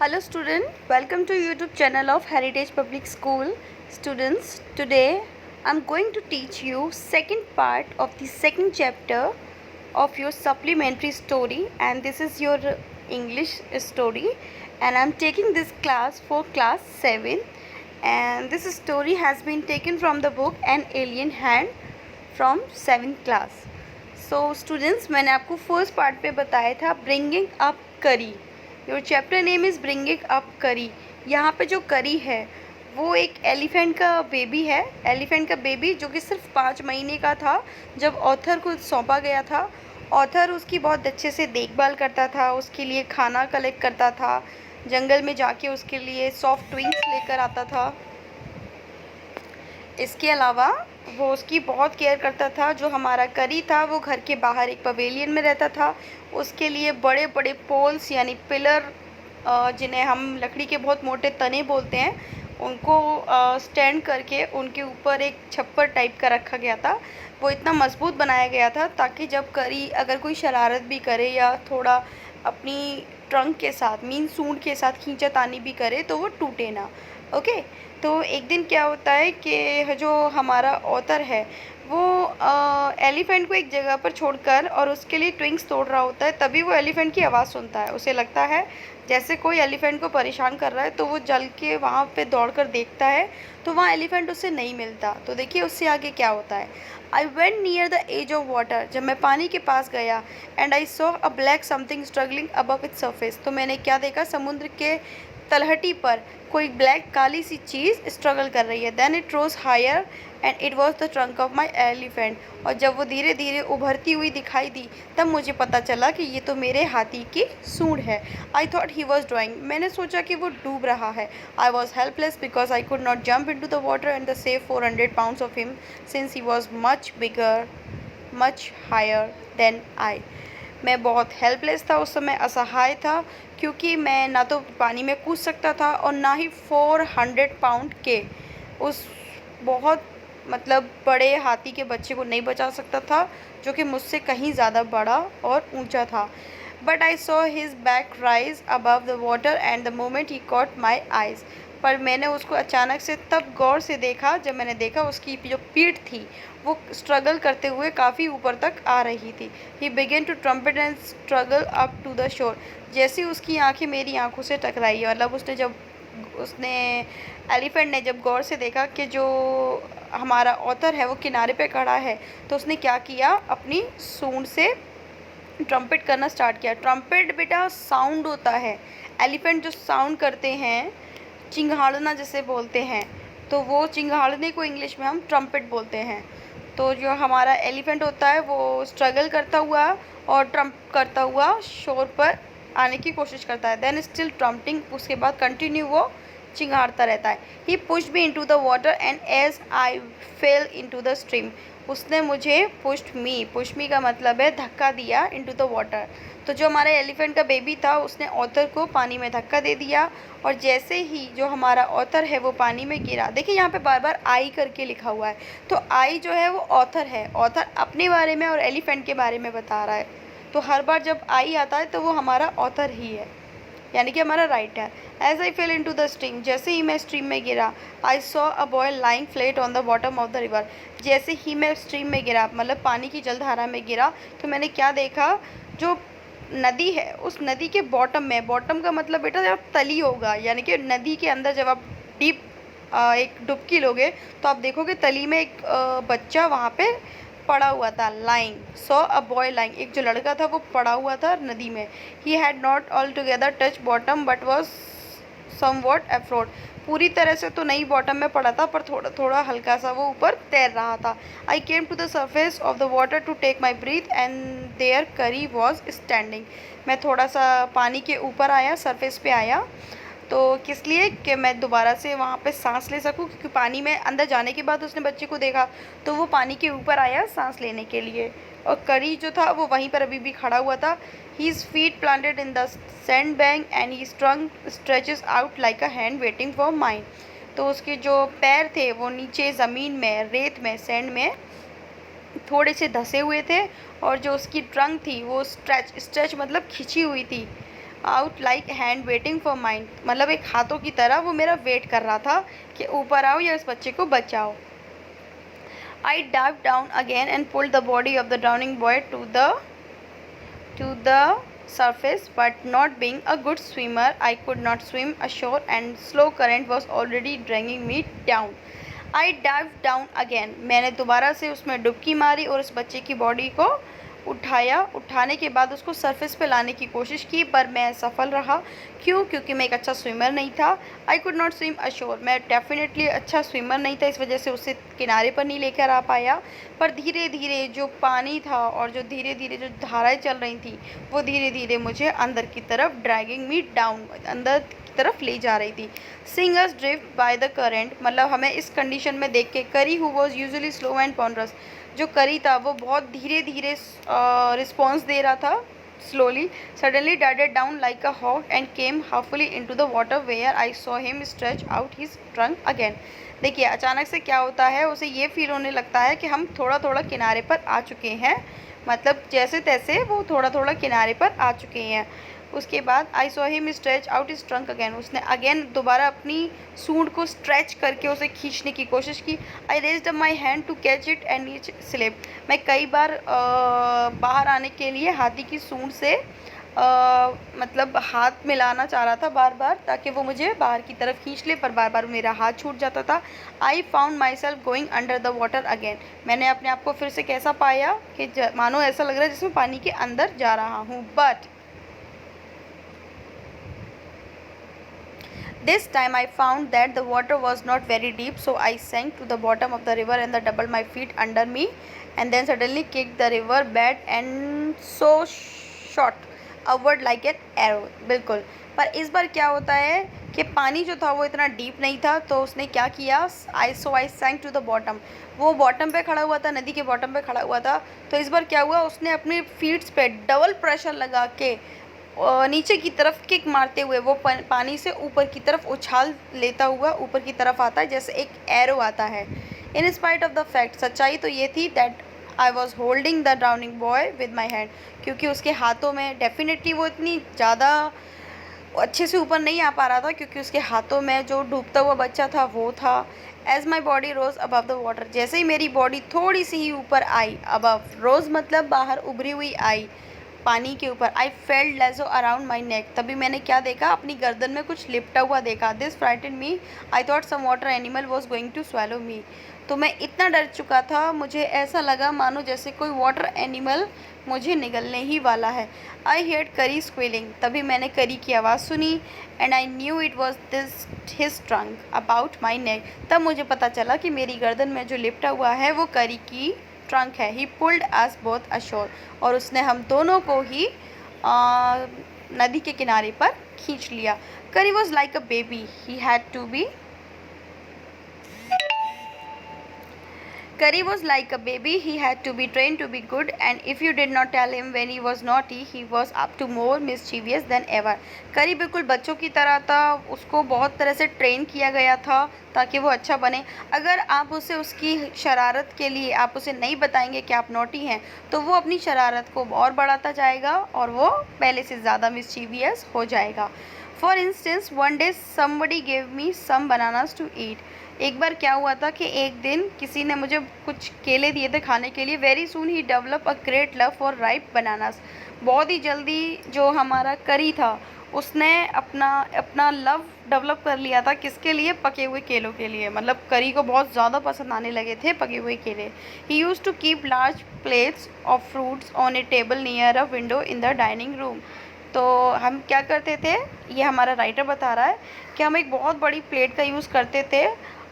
Hello student, welcome to YouTube channel of Heritage Public School. Students, today I'm going to teach you second part of the second chapter of your supplementary story, and this is your English story, and I'm taking this class for class 7, and this story has been taken from the book An Alien Hand from 7th class. So students, मैंने आपको first part पे बताया था bringing up करी. Your chapter name is bringing up करी. यहाँ पे जो करी है वो एक एलिफेंट का बेबी है. एलिफेंट का बेबी जो कि सिर्फ 5 महीने का था जब ऑथर को सौंपा गया था. ऑथर उसकी बहुत अच्छे से देखभाल करता था, उसके लिए खाना कलेक्ट करता था, जंगल में जाके उसके लिए सॉफ्ट ट्विंग्स लेकर आता था. इसके अलावा वो उसकी बहुत केयर करता था. जो हमारा करी था वो घर के बाहर एक पवेलियन में रहता था. उसके लिए बड़े बड़े पोल्स यानी पिलर, जिन्हें हम लकड़ी के बहुत मोटे तने बोलते हैं, उनको स्टैंड करके उनके ऊपर एक छप्पर टाइप का रखा गया था. वो इतना मजबूत बनाया गया था ताकि जब करी अगर कोई शरारत भी करे या थोड़ा अपनी ट्रंक के साथ मीन सूंड के साथ खींचातानी भी करे तो वो टूटे ना. ओके. तो एक दिन क्या होता है कि जो हमारा ऑथर है वो एलिफेंट को एक जगह पर छोड़कर और उसके लिए ट्विंग्स तोड़ रहा होता है. तभी वो एलिफेंट की आवाज़ सुनता है. उसे लगता है जैसे कोई एलिफेंट को परेशान कर रहा है, तो वो जल के वहाँ पे दौड़कर देखता है तो वहाँ एलिफेंट उससे नहीं मिलता. तो देखिए उससे आगे क्या होता है. I went near the edge of water. जब मैं पानी के पास गया, and I saw a black something struggling above its surface. तो मैंने क्या देखा, समुद्र के तलहटी पर कोई ब्लैक काली सी चीज़ स्ट्रगल कर रही है. Then it rose higher and it was the trunk of my elephant. और जब वो धीरे धीरे उभरती हुई दिखाई दी तब मुझे पता चला कि ये तो मेरे हाथी की सूंड है. I thought he was drowning. मैंने सोचा कि वो डूब रहा है. I was helpless because I could not jump into the water and the save 400 pounds of him since he was much bigger, much higher than I. मैं बहुत helpless था उस समय, असहाय था, क्योंकि मैं ना तो पानी में कूद सकता था और ना ही 400 पाउंड के उस बहुत बड़े हाथी के बच्चे को नहीं बचा सकता था, जो कि मुझसे कहीं ज़्यादा बड़ा और ऊंचा था. But I saw his back rise above the water and the moment he caught my eyes. पर मैंने उसको अचानक से तब गौर से देखा जब मैंने देखा उसकी जो पीठ थी वो स्ट्रगल करते हुए काफ़ी ऊपर तक आ रही थी. He began to trumpet and struggle up to the shore. जैसे उसकी आंखें मेरी आंखों से टकराई, उसने एलिफेंट ने जब गौर से देखा कि जो हमारा ऑथर है वो किनारे पे खड़ा है, तो उसने क्या किया, अपनी सूंड से ट्रम्पेट करना स्टार्ट किया. ट्रम्पेट बेटा साउंड होता है. एलिफेंट जो साउंड करते हैं, चिंघाड़ना जिसे बोलते हैं, तो वो चिंघाड़ने को इंग्लिश में हम ट्रम्पेट बोलते हैं. तो जो हमारा एलिफेंट होता है वो स्ट्रगल करता हुआ और ट्रम्प करता हुआ शोर पर आने की कोशिश करता है. देन स्टिल ट्रम्पिंग, उसके बाद कंटिन्यू वो चिंघाड़ता रहता है. He pushed me into the water and as I fell into the stream. उसने मुझे पुश मी का मतलब है धक्का दिया इनटू द वाटर. तो जो हमारा एलिफेंट का बेबी था उसने ऑथर को पानी में धक्का दे दिया, और जैसे ही जो हमारा ऑथर है वो पानी में गिरा. देखिए यहाँ पे बार बार आई करके लिखा हुआ है, तो आई जो है वो ऑथर है. ऑथर अपने बारे में और एलिफेंट के बारे में बता रहा है, तो हर बार जब आई आता है तो वो हमारा ऑथर ही है, यानी कि हमारा writer. As I fell into the stream, जैसे ही मैं स्ट्रीम में गिरा. I saw a boy lying flat on the bottom of the river. जैसे ही मैं स्ट्रीम में गिरा, मतलब पानी की जलधारा में गिरा, तो मैंने क्या देखा, जो नदी है उस नदी के बॉटम में, बॉटम का मतलब बेटा जब तली होगा, यानी कि नदी के अंदर जब आप डीप एक डुबकी लोगे तो आप देखोगे तली में एक बच्चा वहाँ पे पड़ा हुआ था. Lying, saw a boy lying, एक जो लड़का था वो पड़ा हुआ था नदी में. He had not all together touch bottom but was somewhat afloat. पूरी तरह से तो नहीं बॉटम में पड़ा था, पर थोड़ा थोड़ा हल्का सा वो ऊपर तैर रहा था. I came to the surface of the water to take my breath and there Kari was standing. मैं थोड़ा सा पानी के ऊपर आया, सरफेस पे आया, तो किस लिए कि मैं दोबारा से वहाँ पे सांस ले सकूँ, क्योंकि पानी में अंदर जाने के बाद उसने बच्चे को देखा तो वो पानी के ऊपर आया सांस लेने के लिए. और करी जो था वो वहीं पर अभी भी खड़ा हुआ था. His feet planted in the sandbank and his trunk stretches out like a hand waiting for mine. तो उसके जो पैर थे वो नीचे ज़मीन में, रेत में, सैंड में थोड़े से धसे हुए थे, और जो उसकी ट्रंक थी वो स्ट्रेच मतलब खिंची हुई थी, out like hand waiting for mind, मतलब एक हाथों की तरह वो मेरा वेट कर रहा था कि ऊपर आओ या इस बच्चे को बचाओ। आई dive down again and pulled the body of the drowning boy to the surface, but not being a good swimmer, I could not swim ashore and slow current was already dragging me down. I dived down again. मैंने दोबारा से उसमें डुबकी मारी और उस बच्चे की बॉडी को उठाने के बाद उसको सरफेस पे लाने की कोशिश की, पर मैं सफल रहा। क्यों? क्योंकि मैं एक अच्छा स्विमर नहीं था। आई कुड नॉट स्विम अशोर, मैं डेफिनेटली अच्छा स्विमर नहीं था, इस वजह से उसे किनारे पर नहीं लेकर आ पाया। पर धीरे धीरे जो पानी था और जो धीरे धीरे जो धाराएं चल रही थी वो धीरे धीरे मुझे अंदर की तरफ ड्रैगिंग मी डाउन, अंदर की तरफ ले जा रही थी। Seeing us drift by the current, मतलब हमें इस कंडीशन में देख के Kari who was usually slow and ponderous, जो करी था वो बहुत धीरे धीरे रिस्पॉन्स दे रहा था, slowly suddenly dived down like a hawk and came halfway into the water where I saw him stretch out his trunk again. देखिए अचानक से क्या होता है, उसे ये फील होने लगता है कि हम थोड़ा थोड़ा किनारे पर आ चुके हैं, मतलब जैसे तैसे वो थोड़ा थोड़ा किनारे पर आ चुके हैं। उसके बाद आई saw him stretch out his trunk again, उसने अगेन दोबारा अपनी सूंड को स्ट्रेच करके उसे खींचने की कोशिश की। I raised up my hand to catch it and it slip, मैं कई बार बाहर आने के लिए हाथी की सूंड से मतलब हाथ मिलाना चाह रहा था बार बार, ताकि वो मुझे बाहर की तरफ खींच ले, पर बार बार मेरा हाथ छूट जाता था। I found my self going under the water again, मैंने अपने आप को फिर से कैसा पाया कि मानो ऐसा लग रहा है जिसमें पानी के अंदर जा रहा हूँ। But this time I found that the water was not very deep, so I sank to the bottom of the river and doubled my feet under me and then suddenly kicked the river bed and so shot upward like an arrow। बिल्कुल, पर इस बार क्या होता है कि पानी जो था वो इतना डीप नहीं था, तो उसने क्या किया, आई सैंक टू द बॉटम, वो बॉटम पे खड़ा हुआ था, नदी के बॉटम पे खड़ा हुआ था। तो इस बार क्या हुआ, उसने अपनी फीट्स पे डबल प्रेशर लगा के नीचे की तरफ किक मारते हुए वो पानी से ऊपर की तरफ उछाल लेता हुआ ऊपर की तरफ आता है, जैसे एक एरो आता है। In spite of the fact, सच्चाई तो ये थी that I was holding the drowning boy with my hand, क्योंकि उसके हाथों में डेफिनेटली वो इतनी ज़्यादा अच्छे से ऊपर नहीं आ पा रहा था, क्योंकि उसके हाथों में जो डूबता हुआ बच्चा था वो था। As my body rose above the water, जैसे ही मेरी बॉडी थोड़ी सी ही ऊपर आई, अबव रोज मतलब बाहर उभरी हुई आई पानी के ऊपर, आई फेल्ट लेजो अराउंड माई नेक, तभी मैंने क्या देखा, अपनी गर्दन में कुछ लिपटा हुआ देखा। This frighten me, I thought some water animal was going to swallow me, तो मैं इतना डर चुका था, मुझे ऐसा लगा मानो जैसे कोई वाटर एनिमल मुझे निगलने ही वाला है। आई हेard करी स्क्वेलिंग, तभी मैंने करी की आवाज़ सुनी, and I knew it was this his trunk about my neck, तब मुझे पता चला कि मेरी गर्दन में जो लिपटा हुआ है वो करी की ट्रंक है। ही पुल्ड अस बोथ अशोर, और उसने हम दोनों को ही नदी के किनारे पर खींच लिया। Curry was like a baby, he had to be Curry was like a baby, he had to be trained to be good, and if you did not tell him when he was naughty, he was up to more mischievous than ever। Curry बिल्कुल बच्चों की तरह था, उसको बहुत तरह से train किया गया था ताकि वो अच्छा बने। अगर आप उसे उसकी शरारत के लिए आप उसे नहीं बताएंगे कि आप नॉटी हैं, तो वो अपनी शरारत को और बढ़ाता जाएगा और वो पहले से ज़्यादा मिस्चीवियस हो जाएगा। For instance one day somebody gave me some bananas to eat, एक बार क्या हुआ था कि एक दिन किसी ने मुझे कुछ केले दिए थे खाने के लिए। Very soon he develop a great love for ripe bananas, बहुत ही जल्दी जो हमारा करी था उसने अपना लव डेवलप कर लिया था, किसके लिए, पके हुए केलों के लिए, मतलब करी को बहुत ज़्यादा पसंद आने लगे थे पके हुए केले। He use to keep large plates of fruits on a table near a window in the dining room, तो हम क्या करते थे, ये हमारा राइटर बता रहा है कि हम एक बहुत बड़ी प्लेट का यूज़ करते थे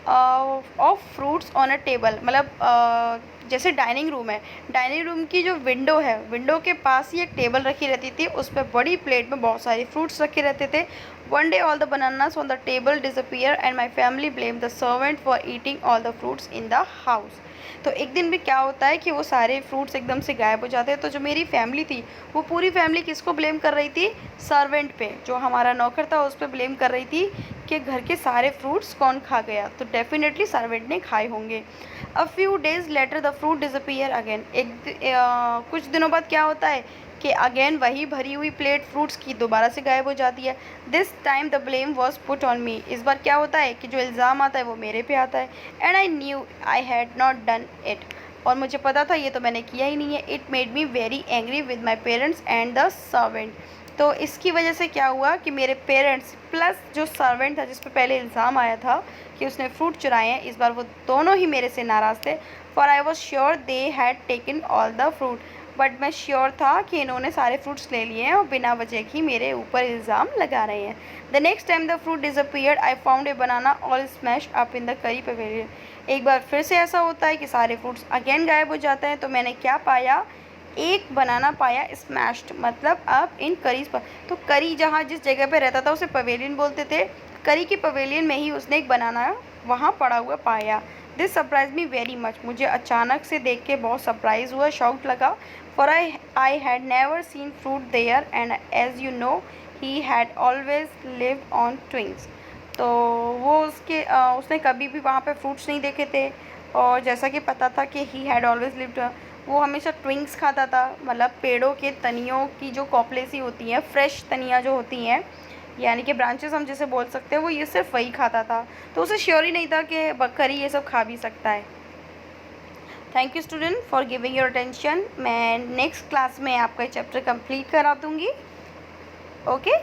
of fruits on a table, मतलब जैसे डाइनिंग रूम है, डाइनिंग रूम की जो विंडो है, विंडो के पास ही एक टेबल रखी रहती थी, उस पर बड़ी प्लेट में बहुत सारे फ्रूट्स रखे रहते थे। One day all the bananas on the table disappear and my family blame the servant for eating all the fruits in the house. तो एक दिन भी क्या होता है कि वो सारे फ्रूट्स एकदम से गायब हो जाते हैं, तो जो मेरी फैमिली थी वो पूरी फैमिली किसको ब्लेम कर रही थी, सर्वेंट पे, जो हमारा नौकर था उस पर ब्लेम कर रही थी कि घर के सारे फ्रूट्स कौन खा गया, तो डेफिनेटली सर्वेंट ने खाए होंगे। A few days later the fruit disappear again, कुछ दिनों बाद क्या होता है कि अगेन वही भरी हुई प्लेट फ्रूट्स की दोबारा से गायब हो जाती है। This time the blame was put on me. इस बार क्या होता है कि जो इल्ज़ाम आता है वो मेरे पे आता है। And I new I had not done it. और मुझे पता था ये तो मैंने किया ही नहीं है। It made me very angry with my parents and the servant. तो इसकी वजह से क्या हुआ कि मेरे पेरेंट्स प्लस जो सर्वेंट था जिस पे पहले इल्ज़ाम आया था कि उसने फ्रूट चुराए हैं, इस बार वो दोनों ही मेरे से नाराज़ थे। For I was sure they had taken all the fruit. But मैं श्योर था कि इन्होंने सारे फ्रूट्स ले लिए हैं और बिना वजह की मेरे ऊपर इल्ज़ाम लगा रहे हैं। The next time the fruit disappeared I found a banana all smashed up in the करी पवेलियन। एक बार फिर से ऐसा होता है कि सारे फ्रूट्स अगेन गायब हो जाते हैं। तो मैंने क्या पाया, एक बनाना पाया स्मैश्ड, मतलब अब इन करीज पर। तो करी जहाँ जिस जगह पे रहता था उसे पवेलियन बोलते थे। करी की पवेलियन में ही उसने एक बनाना वहाँ पड़ा हुआ पाया। This surprise me very much. मुझे अचानक से देख के बहुत सरप्राइज़ हुआ, शॉक्ड लगा। For I had never seen fruit there and as you know he had always lived on twigs. तो वो उसने कभी भी वहाँ पे फ्रूट्स नहीं देखे थे। और जैसा कि पता था कि ही हैड ऑलवेज लिव्ड, वो हमेशा ट्विंग्स खाता था, मतलब पेड़ों के तनियों की जो कॉपलेसी होती हैं, फ्रेश तनियाँ जो होती हैं, यानी कि ब्रांचेस हम जिसे बोल सकते हैं, वो ये सिर्फ वही खाता था। तो उसे श्योर ही नहीं था कि बकरी ये सब खा भी सकता है। Thank you student for giving your attention. मैं नेक्स्ट क्लास में आपका चैप्टर कंप्लीट करा दूँगी। ओके।